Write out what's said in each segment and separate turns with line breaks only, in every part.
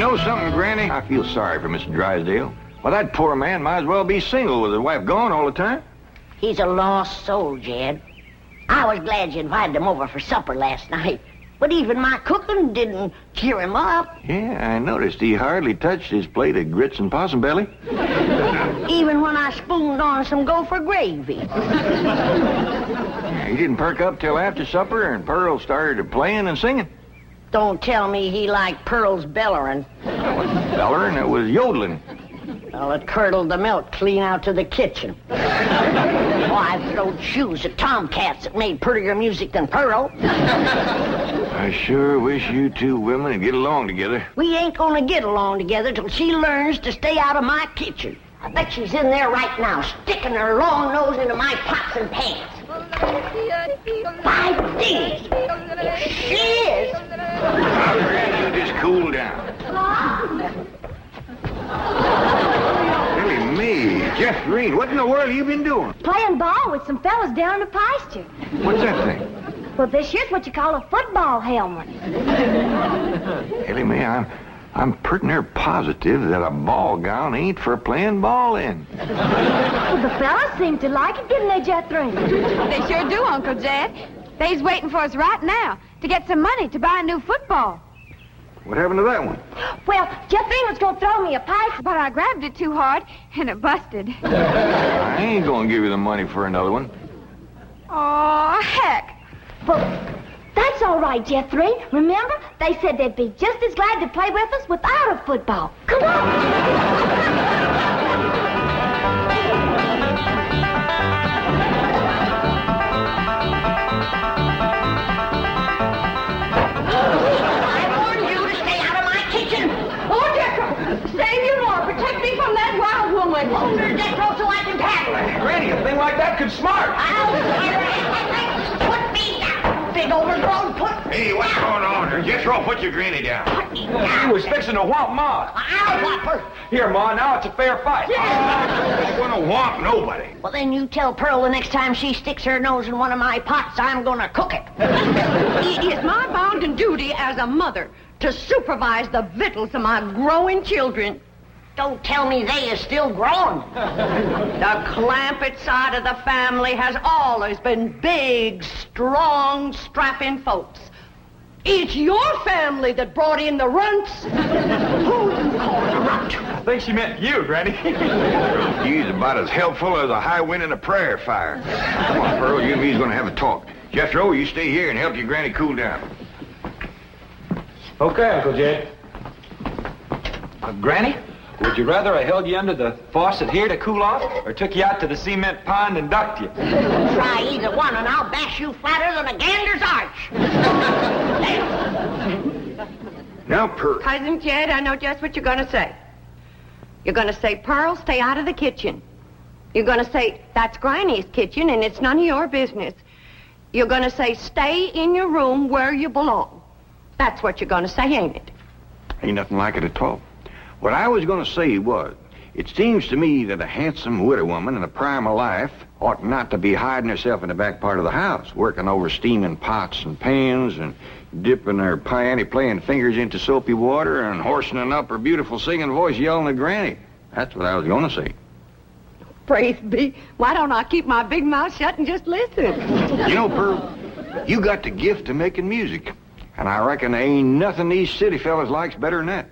know something, Granny? I feel sorry for Mr. Drysdale. Well, that poor man might as well be single with his wife gone all the time.
He's a lost soul, Jed. I was glad you invited him over for supper last night. But even my cooking didn't cheer him up.
Yeah, I noticed he hardly touched his plate of grits and possum belly.
Even when I spooned on some gopher gravy.
He didn't perk up till after supper, and Pearl started playing and singing.
Don't tell me he liked Pearl's bellerin'.
It wasn't bellering, it was yodeling.
Well, it curdled the milk clean out to the kitchen. I've thrown shoes at tomcats that made prettier music than Pearl.
I sure wish you two women would get along together.
We ain't gonna get along together till she learns to stay out of my kitchen. I bet she's in there right now, sticking her long nose into my pots and pans. By these, if she is...
Now, Granny, you just cool down. Really, me, Jeff Green, what in the world have you been doing?
Playing ball with some fellas down in the pasture.
What's that thing?
Well, this here's what you call a football helmet.
Ellie Mae, I'm pretty near positive that a ball gown ain't for playing ball in.
Well, the fellas seem to like it, didn't they, Jethro?
They sure do, Uncle Jed. They's waiting for us right now to get some money to buy a new football.
What happened to that one?
Well, Jethro was going to throw me a pipe.
But I grabbed it too hard, and it busted.
I ain't gonna give you the money for another one.
Oh, heck.
Well, that's all right, Jethro. Remember, they said they'd be just as glad to play with us without a football. Come on.
Hold her, Jethro, so I can tackle her.
Granny, a thing like that could smart.
Put me down, big overgrown put.
Hey, what's going on here? Jethro, put your granny down.
Put me down.
He was fixing to whomp Ma.
I'll whop her.
Here, Ma, now it's a fair fight.
I ain't gonna whomp nobody.
Well, then you tell Pearl the next time she sticks her nose in one of my pots, I'm gonna cook it.
It is my bounden duty as a mother to supervise the victuals of my growing children.
Don't tell me they is still growing.
The Clampett side of the family has always been big, strong, strapping folks. It's your family that brought in the runts. Who you calling a runt?
I think she meant you, Granny.
He's about as helpful as a high wind in a prairie fire. Come on, Pearl, you and me's gonna have a talk. Jethro, you stay here and help your granny cool down.
Okay, Uncle Jed. Granny, would you rather I held you under the faucet here to cool off, or took you out to the cement pond and ducked you?
Try either one and I'll bash you flatter than a gander's arch.
Now, Pearl.
Cousin Jed, I know just what you're going to say. You're going to say, Pearl, stay out of the kitchen. You're going to say, that's Granny's kitchen and it's none of your business. You're going to say, stay in your room where you belong. That's what you're going to say, ain't it?
Ain't nothing like it at all. What I was going to say was, it seems to me that a handsome widow woman in the prime of life ought not to be hiding herself in the back part of the house, working over steaming pots and pans and dipping her playing fingers into soapy water and hoarsening up her beautiful singing voice yelling at Granny. That's what I was going to say.
Praise be. Why don't I keep my big mouth shut and just listen?
You know, Pearl, you got the gift of making music. And I reckon there ain't nothing these city fellas likes better than that.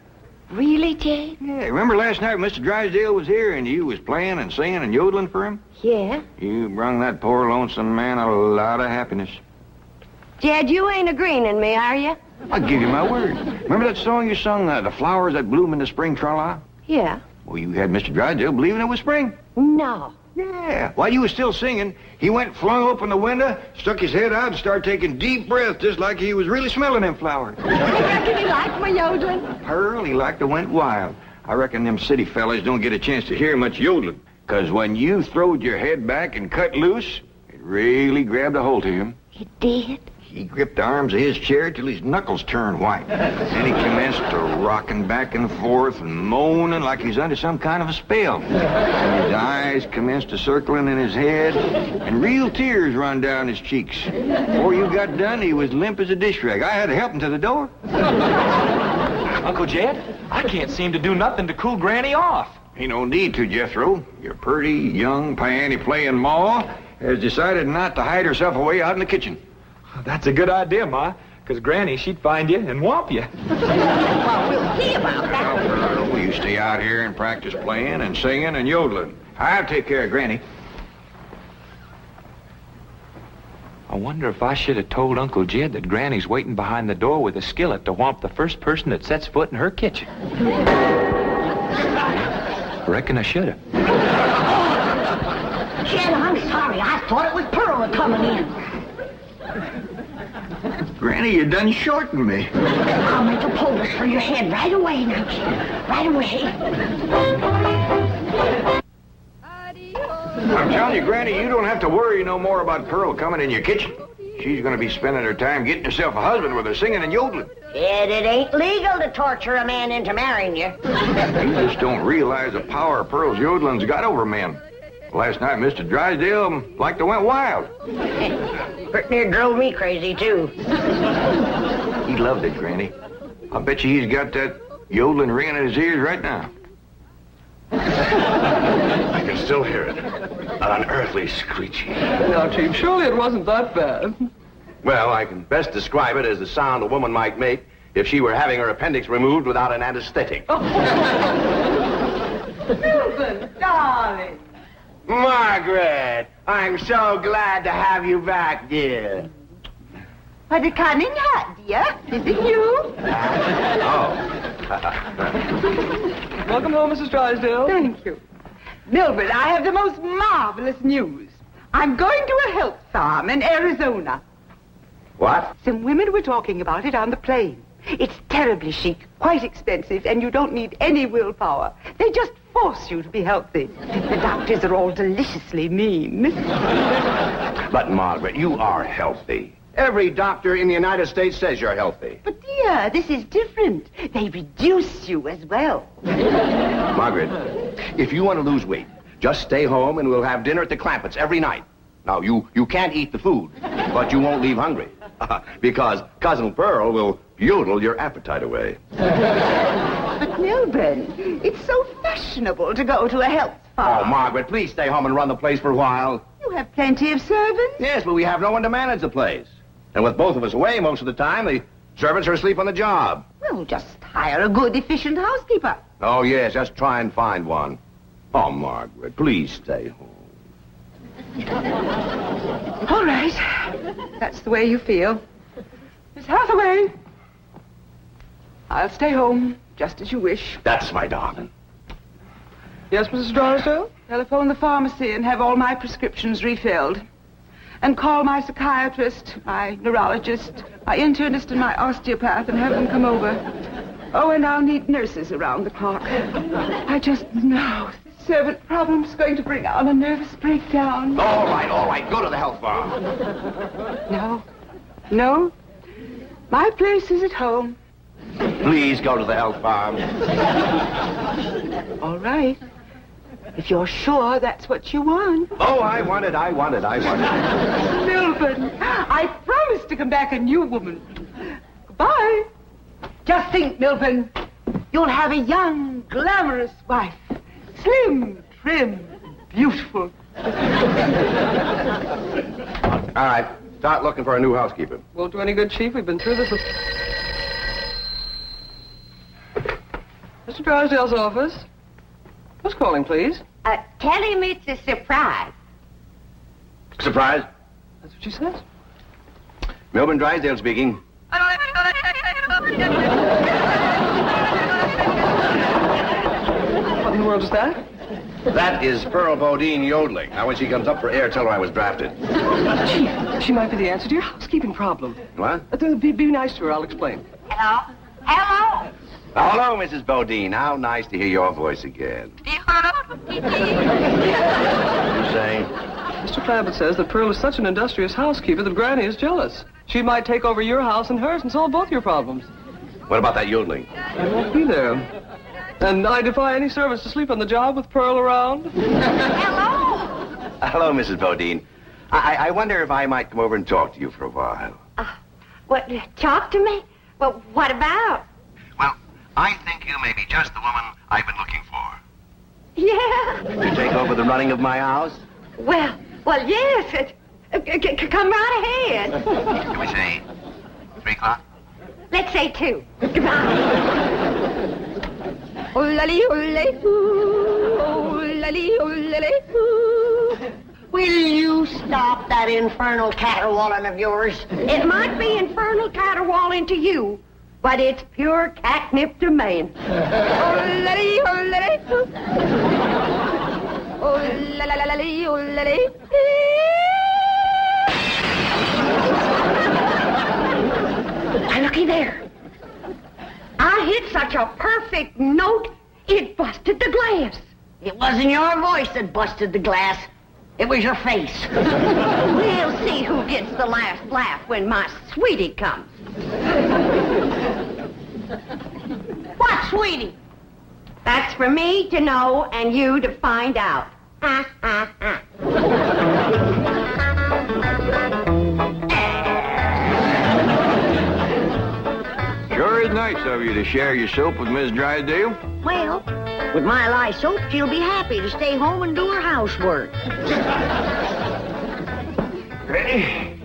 Really, Jed?
Yeah, remember last night when Mr. Drysdale was here and you was playing and singing and yodeling for him?
Yeah.
You brung that poor lonesome man a lot of happiness.
Jed, you ain't agreeing in me, are you?
I'll give you my word. Remember that song you sung, The Flowers That Bloom in the Spring, tra-la?
Yeah.
Well, you had Mr. Drysdale believing it was spring.
No.
Yeah. While you was still singing, he went flung open the window, stuck his head out, and started taking deep breaths just like he was really smelling them flowers.
You reckon he liked my yodeling?
Pearl, he like to went wild. I reckon them city fellas don't get a chance to hear much yodeling. 'Cause when you throwed your head back and cut loose, it really grabbed a hold of him.
It did?
He gripped the arms of his chair till his knuckles turned white. Then he commenced to rocking back and forth and moaning like he's under some kind of a spell. And his eyes commenced to circling in his head, and real tears run down his cheeks. Before you got done, he was limp as a dish rag. I had to help him to the door.
Uncle Jed, I can't seem to do nothing to cool Granny off.
Ain't no need to, Jethro. Your pretty, young, piano-playing Ma has decided not to hide herself away out in the kitchen.
That's a good idea, Ma, because Granny, she'd find you and whomp you.
Well, we'll see about that.
Pearl, you stay out here and practice playing and singing and yodeling. I'll take care of Granny.
I wonder if I should have told Uncle Jed that Granny's waiting behind the door with a skillet to whomp the first person that sets foot in her kitchen. Reckon I should have.
Jed, I'm sorry. I thought it was Pearl coming in.
Granny, you done shortened me.
I'll make a poultice for your head right away now, Jed. Right away.
I'm telling you, Granny, you don't have to worry no more about Pearl coming in your kitchen. She's going to be spending her time getting herself a husband with her singing and yodeling.
Jed, it ain't legal to torture a man into marrying you.
You just don't realize the power Pearl's yodeling's got over men. Last night, Mr. Drysdale like to went wild.
Pretty near drove me crazy, too.
He loved it, Granny. I bet you he's got that yodeling ringing in his ears right now.
I can still hear it. An unearthly screeching.
Now, Chief, surely it wasn't that bad.
Well, I can best describe it as the sound a woman might make if she were having her appendix removed without an anesthetic.
Milton, darling.
Margaret, I'm so glad to have you back, dear.
What a cunning hat, dear. Is it you? Welcome home, Mrs. Drysdale. Thank you. Milburn, I have the most marvelous news. I'm going to a health farm in Arizona.
What?
Some women were talking about it on the plane. It's terribly chic, quite expensive, and you don't need any willpower. They just force you to be healthy. The doctors are all deliciously mean.
But, Margaret, you are healthy. Every doctor in the United States says you're healthy.
But, dear, this is different. They reduce you as well.
Margaret, if you want to lose weight, just stay home and we'll have dinner at the Clampetts every night. Now, you can't eat the food, but you won't leave hungry. Because Cousin Pearl will yodel your appetite away.
But, Milburn, it's so fashionable to go to a health farm.
Oh, Margaret, please stay home and run the place for a while.
You have plenty of servants.
Yes, but we have no one to manage the place. And with both of us away most of the time, the servants are asleep on the job.
Well, just hire a good, efficient housekeeper.
Oh, yes, just try and find one. Oh, Margaret, please stay home.
All right. That's the way you feel. Miss Hathaway. I'll stay home, just as you wish.
That's my darling.
Yes, Mrs. Drysdale? Telephone the pharmacy and have all my prescriptions refilled. And call my psychiatrist, my neurologist, my internist, and my osteopath and have them come over. Oh, and I'll need nurses around the clock. I just know the servant problem's going to bring on a nervous breakdown.
All right. Go to the health farm.
No. My place is at home.
Please go to the health farm.
All right. If you're sure that's what you want.
Oh, I want it.
Milburn, I promise to come back a new woman. Goodbye. Just think, Milburn, you'll have a young, glamorous wife. Slim, trim, beautiful.
All right. Start looking for a new housekeeper.
Won't do any good, Chief. We've been through this. Mr. Drysdale's office. Who's calling, please?
Tell him it's a surprise.
Surprise?
That's what she says.
Milburn Drysdale speaking.
What in the world is that?
That is Pearl Bodine yodeling. Now, when she comes up for air, tell her I was drafted.
Chief, she might be the answer to your housekeeping problem.
What?
Be nice to her. I'll explain.
Hello? Hello?
Hello, Mrs. Bodine. How nice to hear your voice again. You saying?
Mr. Clampett says that Pearl is such an industrious housekeeper that Granny is jealous. She might take over your house and hers and solve both your problems.
What about that yodeling?
I won't be there. And I defy any servants to sleep on the job with Pearl around.
Hello?
Hello, Mrs. Bodine. I wonder if I might come over and talk to you for a while.
What, talk to me? Well, what about?
Well, I think you may be just the woman I've been looking for.
Yeah.
To take over the running of my house?
Well, yes. Come right ahead.
Can we say 3 o'clock?
Let's say 2. Goodbye. Will you stop that infernal caterwauling of yours? It might be infernal caterwauling to you, but it's pure catnip to me. Now, looky there. I hit such a perfect note, it busted the glass.
It wasn't your voice that busted the glass. It was your face.
We'll see who gets the last laugh when my sweetie comes.
What, sweetie?
That's for me to know and you to find out.
Sure is nice of you to share your soap with Miss Drysdale.
Well, with my lye soap, she'll be happy to stay home and do her housework.
Granny,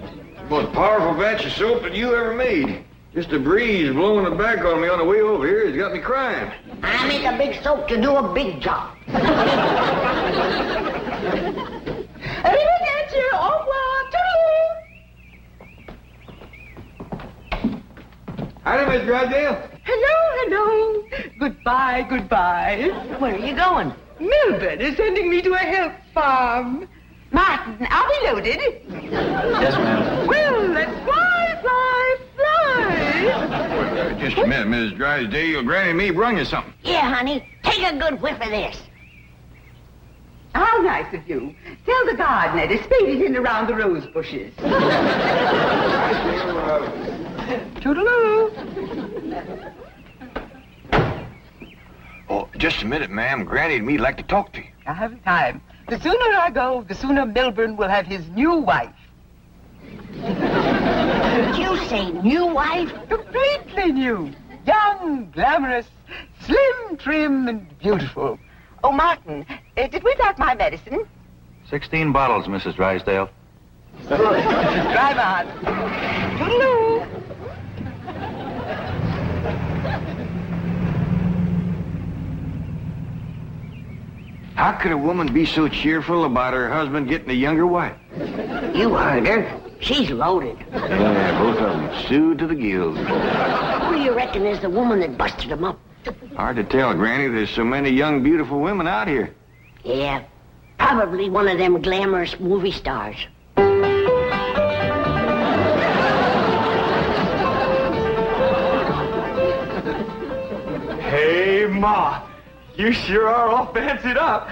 most powerful batch of soap that you ever made. Just a breeze blowing the back on me on the way over here has got me crying.
I make a big soap to do a big job.
Howdy, Miss Drysdale.
Hello. Goodbye.
Where are you going?
Melbourne is sending me to a help farm. Martin, are we loaded?
Yes, ma'am.
Well, let's fly.
Just a minute, Miss Drysdale. Granny and me brung you something.
Yeah, honey. Take a good whiff of this.
How nice of you. Tell the gardener to spade it in around the rose bushes. Toodaloo.
Oh, just a minute, ma'am. Granny and me'd like to talk to you.
I haven't time. The sooner I go, the sooner Milburn will have his new wife.
Did you say new wife?
Completely new. Young, glamorous, slim, trim, and beautiful. Oh, Martin, did we pack my medicine?
16 bottles, Mrs. Drysdale.
Drive on. Toodaloo.
How could a woman be so cheerful about her husband getting a younger wife?
You heard her. She's loaded.
Yeah, both of them. Sued to the gills.
Who do you reckon is the woman that busted him up?
Hard to tell, Granny. There's so many young, beautiful women out here.
Yeah, probably one of them glamorous movie stars.
Hey, Ma. You sure are all fancied up.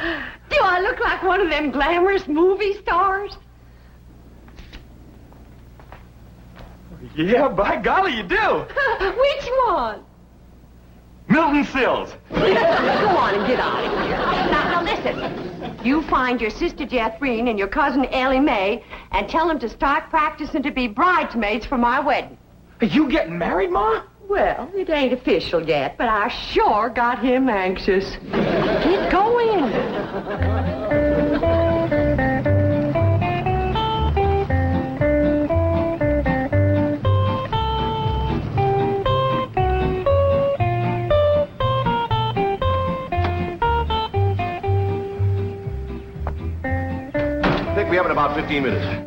Do I look like one of them glamorous movie stars?
Yeah, by golly, you do.
Which one?
Milton Sills.
Go on and get out of here. Now listen. You find your sister Jethrine and your cousin Ellie Mae and tell them to start practicing to be bridesmaids for my wedding.
Are you getting married, Ma?
Well, it ain't official yet, but I sure got him anxious. Get going.
Pick me up in about 15 minutes.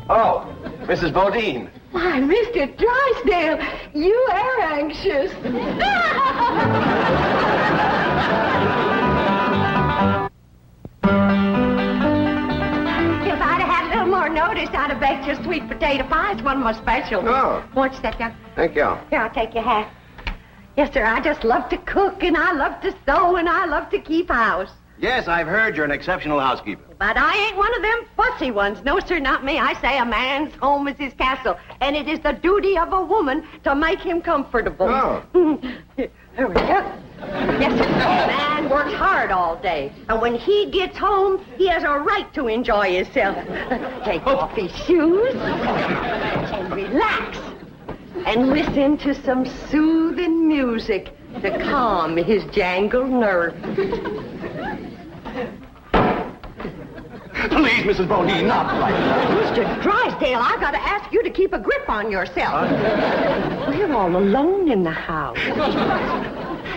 Oh, Mrs. Bodine.
Why, Mr. Drysdale, you are anxious. If I'd have had a little more notice, I'd have baked your sweet potato pie. It's one of my specials.
Oh.
Won't you sit down?
Thank you.
Here, I'll take your hat. Yes, sir, I just love to cook, and I love to sew, and I love to keep house.
Yes, I've heard you're an exceptional housekeeper.
But I ain't one of them fussy ones. No, sir, not me. I say a man's home is his castle, and it is the duty of a woman to make him comfortable.
Oh.
There we go. Yes, sir. Man works hard all day. And when he gets home, he has a right to enjoy himself. Take off his shoes and relax. And listen to some soothing music to calm his jangled nerves.
Please, Mrs. Bodine, not like that.
Mr. Drysdale, I've got to ask you to keep a grip on yourself. We're all alone in the house.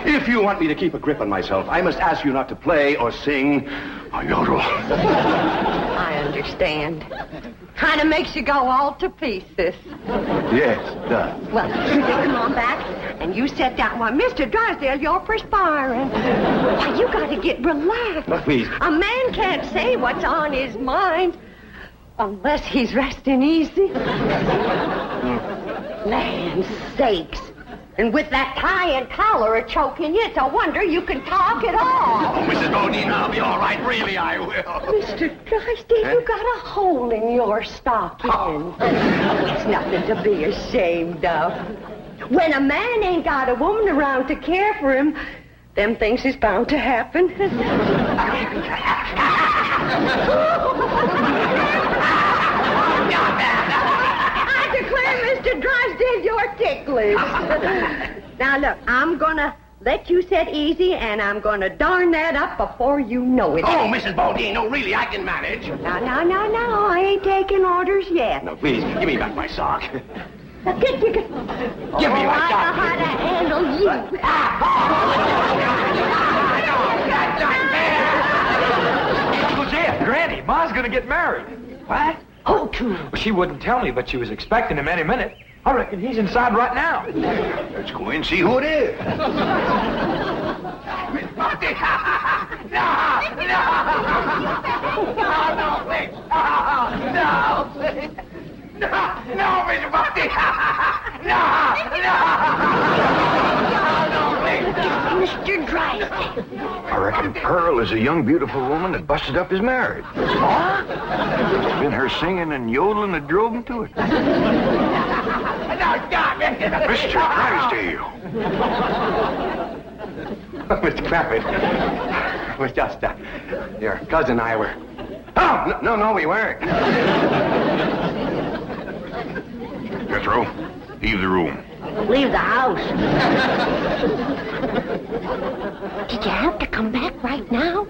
If you want me to keep a grip on myself, I must ask you not to play or sing or yodel.
I understand. Kind of makes you go all to pieces.
Yes, it does.
Well, you come on back, and you sit down. Why, Mr. Drysdale, you're perspiring. Why, you got to get relaxed.
Oh, please.
A man can't say what's on his mind unless he's resting easy. Land sakes. And with that tie and collar a-choking you, it's a wonder you can talk at all.
Oh, Mrs. Bodine, I'll be all right. Really, I will.
Mr. Drysdale, you got a hole in your stocking. Oh, it's nothing to be ashamed of. When a man ain't got a woman around to care for him, them things is bound to happen. I declare, Mr. Drysdale, you're ticklish. Now, look, I'm gonna let you sit easy, and I'm gonna darn that up before you know it.
Oh, Mrs. Bodine, no, really, I can manage.
No, I ain't taking orders yet.
No, please, give me back my sock.
Now, give me
my
I know
sock.
how to handle you.
Uncle Jed, Granny, Ma's gonna get married. What?
Oh, too.
Well, she wouldn't tell me, but she was expecting him any minute. I reckon he's inside right now.
Let's go in and see who it is.
No, Mr. Buffy!
Mr. Drysdale.
I reckon Pearl is a young, beautiful woman that busted up his marriage. What? It's been her singing and yodeling that drove him to it. Mr. Drysdale.
Mr. Clappett, it was just, your cousin and I were... Oh, no, we weren't.
Jethro, leave the room.
Leave the house. Did you have to come back right now?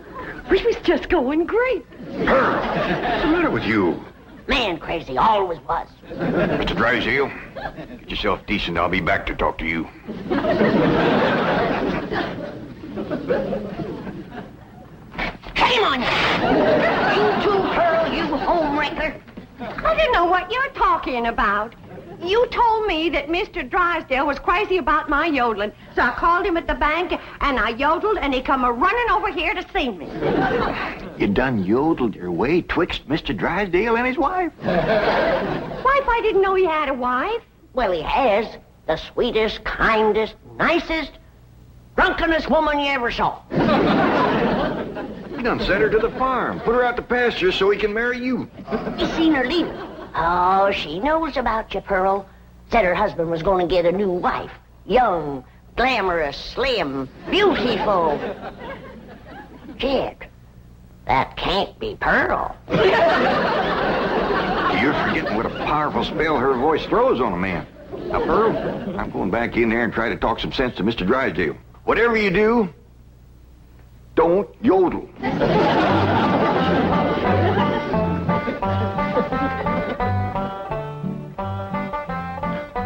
We was just going great.
Pearl, what's the matter with you?
Man crazy, always was.
Mr. Drysdale, get yourself decent. I'll be back to talk to you.
Shame on you! You too, Pearl, you homewrecker.
I don't know what you're talking about. You told me that Mr. Drysdale was crazy about my yodeling, so I called him at the bank, and I yodeled, and he come a-running over here to see me.
You done yodeled your way twixt Mr. Drysdale and his wife?
Wife, I didn't know he had a wife.
Well, he has. The sweetest, kindest, nicest, drunkenest woman you ever saw.
You done sent her to the farm. Put her out to pasture so he can marry you.
You seen her leave. Oh, she knows about you, Pearl. Said her husband was going to get a new wife. Young, glamorous, slim, beautiful. Jed, that can't be Pearl.
You're forgetting what a powerful spell her voice throws on a man. Now, Pearl, I'm going back in there and try to talk some sense to Mr. Drysdale. Whatever you do, don't yodel.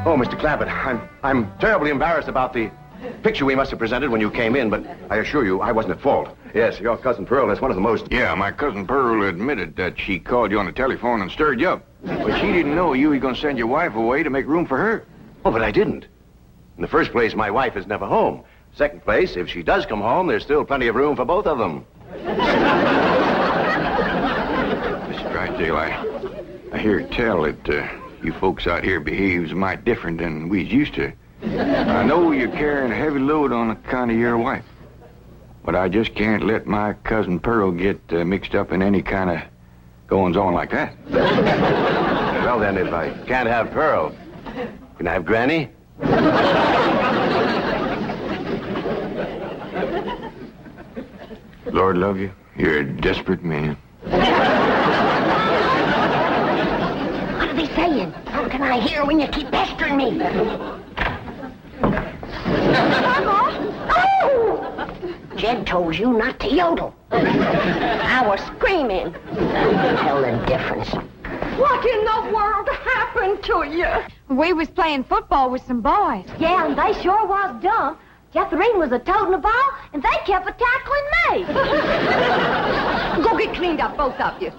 Oh, Mr. Clappett, I'm terribly embarrassed about the picture we must have presented when you came in, but I assure you, I wasn't at fault. Yes, your cousin Pearl is one of the most...
Yeah, my cousin Pearl admitted that she called you on the telephone and stirred you up. But she didn't know you were going to send your wife away to make room for her.
Oh, but I didn't. In the first place, my wife is never home. Second place, if she does come home, there's still plenty of room for both of them.
Mr. Drysdale, I hear tell that you folks out here behaves might different than we's used to. I know you're carrying a heavy load on account of your wife. But I just can't let my cousin Pearl get mixed up in any kind of goings-on like that.
Well, then, if I can't have Pearl, can I have Granny?
Lord love you, you're a desperate man.
What are they saying? How can I hear when you keep pestering me? Oh! Jed told you not to yodel.
I was screaming.
Tell the difference.
What in the world happened to you?
We was playing football with some boys.
Yeah, and they sure was dumb. Jethrine was a-toting the ball, and they kept a-tackling me.
Go get cleaned up, both of you.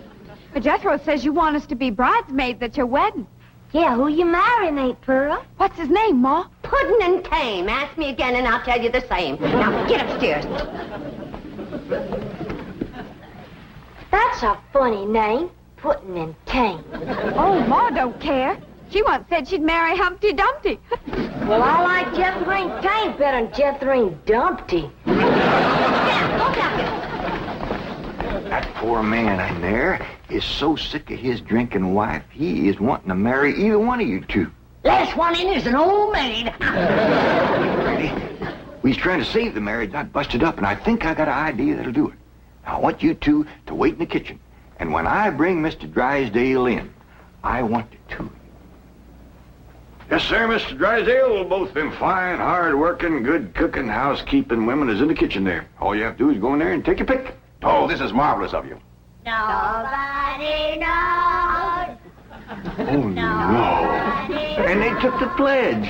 But Jethro says you want us to be bridesmaids at your wedding.
Yeah, who you marrying, Aunt Pearl?
What's his name, Ma?
Puddin' and tame. Ask me again and I'll tell you the same. Now, get upstairs.
That's a funny name, Puddin' and Tame.
Oh, Ma don't care. She once said she'd marry Humpty Dumpty.
Well, I like Jethrine Tame better than Jethrine Dumpty.
Yeah, go back.
That poor man in there is so sick of his drinking wife, he is wanting to marry either one of you two.
Last one in is an old maid.
Ready? We's trying to save the marriage, not bust it up, and I think I got an idea that'll do it. Now, I want you two to wait in the kitchen, and when I bring Mr. Drysdale in, I want the two of you. Yes, sir, Mr. Drysdale. Both them fine, hard-working, good-cooking, housekeeping women is in the kitchen there. All you have to do is go in there and take your pick.
Oh, this is marvelous of you.
Nobody knows.
Oh, no. And they took the pledge.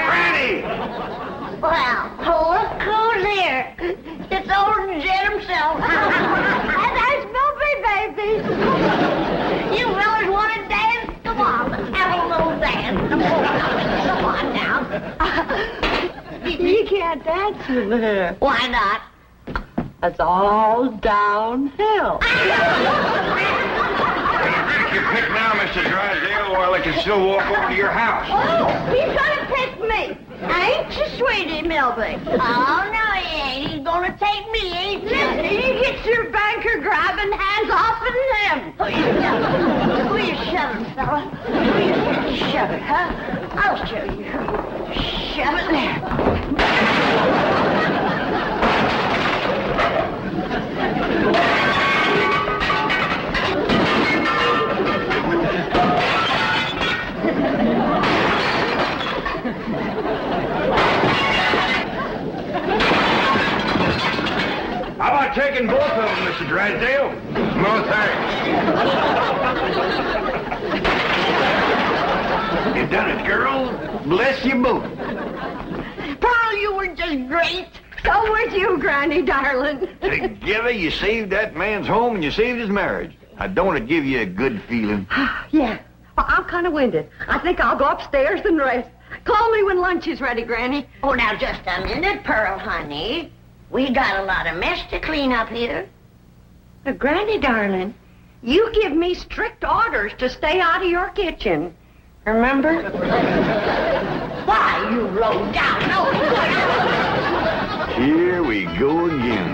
Granny!
Well, look who's here. It's old Jed himself.
And there's Milby, baby.
You fellas want to dance? Come on, let's have a little dance. Come on now.
You can't dance with her.
Why not?
It's all downhill.
Take your pick now, Mr. Drysdale, while I can still walk over to your house.
He's gonna pick me. Ain't you, sweetie, Milby? Oh, no, he ain't. He's gonna take me, ain't you?
You get your banker grabbing hands off of him.
Who you shoving, fella? Who you shoving, huh? I'll show you. Shove it there.
How about taking both of them, Mr. Drysdale? No, thanks. You done it, girls. Bless you both.
Pearl, you were just great.
So was you, Granny, darling.
Together, you saved that man's home and you saved his marriage. Now, don't it give you a good feeling?
Yeah. Well, I'm kind of winded. I think I'll go upstairs and rest. Call me when lunch is ready, Granny.
Oh, now, just a minute, Pearl, honey. We got a lot of mess to clean up here.
Now, Granny, darling, you give me strict orders to stay out of your kitchen. Remember?
Why, you low down. No,
Here we go again.